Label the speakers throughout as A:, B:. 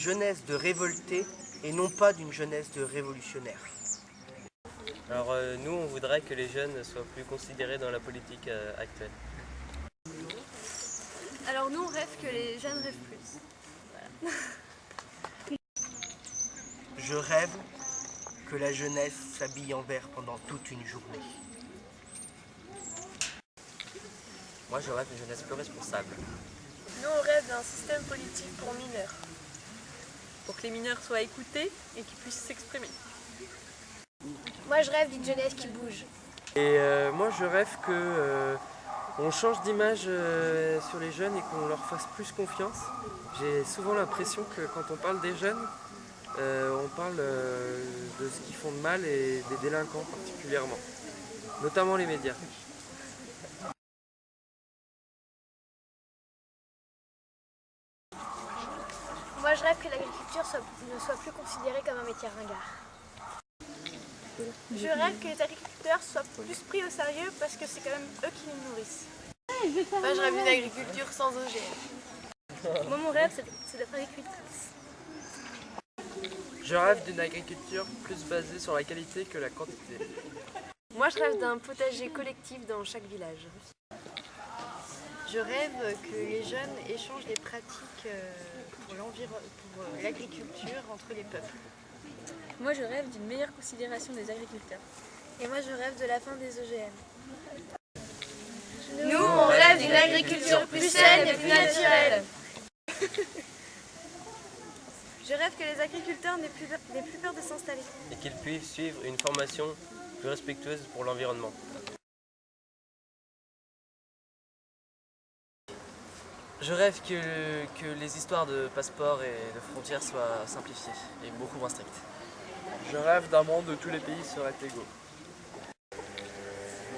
A: jeunesse de révoltés et non pas d'une jeunesse de révolutionnaires.
B: Alors nous, on voudrait que les jeunes soient plus considérés dans la politique actuelle.
C: Alors nous, on rêve que les jeunes rêvent plus. Voilà.
A: Je rêve que la jeunesse s'habille en vert pendant toute une journée.
B: Moi, je rêve d'une jeunesse plus responsable.
C: Nous, on rêve d'un système politique pour mineurs. Pour que les mineurs soient écoutés et qu'ils puissent s'exprimer.
D: Moi, je rêve d'une jeunesse qui bouge.
B: Et moi, je rêve que on change d'image sur les jeunes et qu'on leur fasse plus confiance. J'ai souvent l'impression que quand on parle des jeunes, on parle de ce qu'ils font de mal et des délinquants particulièrement, notamment les médias.
D: Moi, je rêve que l'agriculture ne soit plus considérée comme un métier ringard. Je rêve que les agriculteurs soient plus pris au sérieux parce que c'est quand même eux qui nous nourrissent.
C: Moi, je rêve d'une agriculture sans OGM.
D: Moi, mon rêve, c'est d'être agricultrice.
B: Je rêve d'une agriculture plus basée sur la qualité que la quantité.
C: Moi, je rêve d'un potager collectif dans chaque village.
E: Je rêve que les jeunes échangent les pratiques pour l'agriculture entre les peuples.
C: Moi, je rêve d'une meilleure considération des agriculteurs.
D: Et moi, je rêve de la fin des OGM.
E: Nous, on rêve d'une agriculture plus saine et plus naturelle.
D: Je rêve que les agriculteurs n'aient plus peur de s'installer.
B: Et qu'ils puissent suivre une formation plus respectueuse pour l'environnement. Je rêve que les histoires de passeports et de frontières soient simplifiées et beaucoup moins strictes. Je rêve d'un monde où tous les pays seraient égaux.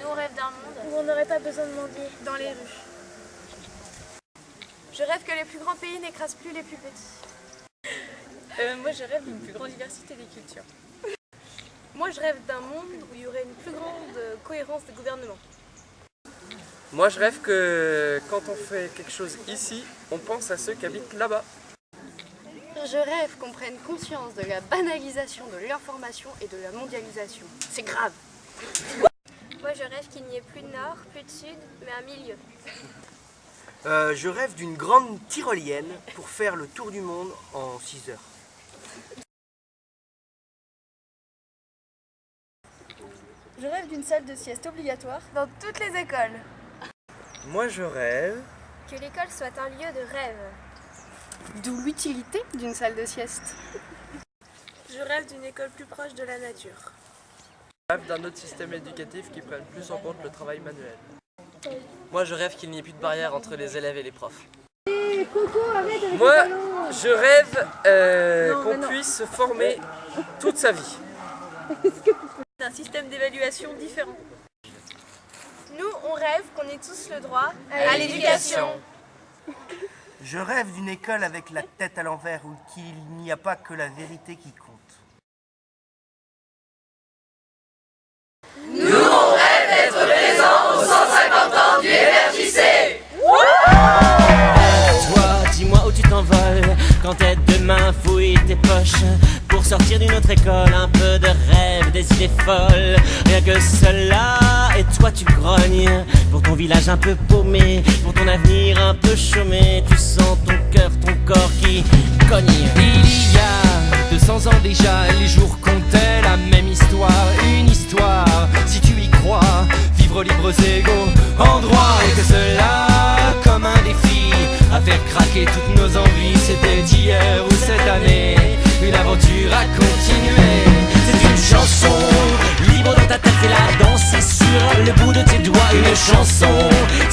D: Nous, on rêve d'un monde où on n'aurait pas besoin de mendier dans les rues. Je rêve que les plus grands pays n'écrasent plus les plus petits.
C: Moi, je rêve d'une plus grande diversité des cultures.
D: Moi, je rêve d'un monde où il y aurait une plus grande cohérence des gouvernements.
B: Moi, je rêve que quand on fait quelque chose ici, on pense à ceux qui habitent là-bas.
E: Je rêve qu'on prenne conscience de la banalisation de l'information et de la mondialisation. C'est grave.
D: Moi, je rêve qu'il n'y ait plus de nord, plus de sud, mais un milieu.
A: Je rêve d'une grande tyrolienne pour faire le tour du monde en 6 heures.
D: Je rêve d'une salle de sieste obligatoire dans toutes les écoles.
B: Moi, je rêve
D: Que l'école soit un lieu de rêve.
E: D'où l'utilité d'une salle de sieste.
C: Je rêve d'une école plus proche de la nature.
B: Je rêve d'un autre système éducatif qui prenne plus en compte le travail manuel. Moi, je rêve qu'il n'y ait plus de barrière entre les élèves et les profs. Moi, je rêve qu'on puisse se former toute sa vie.
C: Un système d'évaluation différent.
D: Nous, on rêve qu'on ait tous le droit
C: À l'éducation.
A: Je rêve d'une école avec la tête à l'envers où il n'y a pas que la vérité qui compte.
F: Nous, on rêve d'être présents aux 150 ans du MRJC.
G: Toi, dis-moi où tu t'envoles quand tes deux mains fouillent tes poches pour sortir d'une autre école. Un peu de rêve, des idées folles, rien que cela. Et toi tu grognes pour ton village un peu paumé, pour ton avenir un peu chômé. Tu sens ton cœur, ton corps qui cogne.
H: Il y a 200 ans déjà, les jours comptaient la même histoire. Une histoire, si tu y crois, vivre libres égaux en droit. Et que cela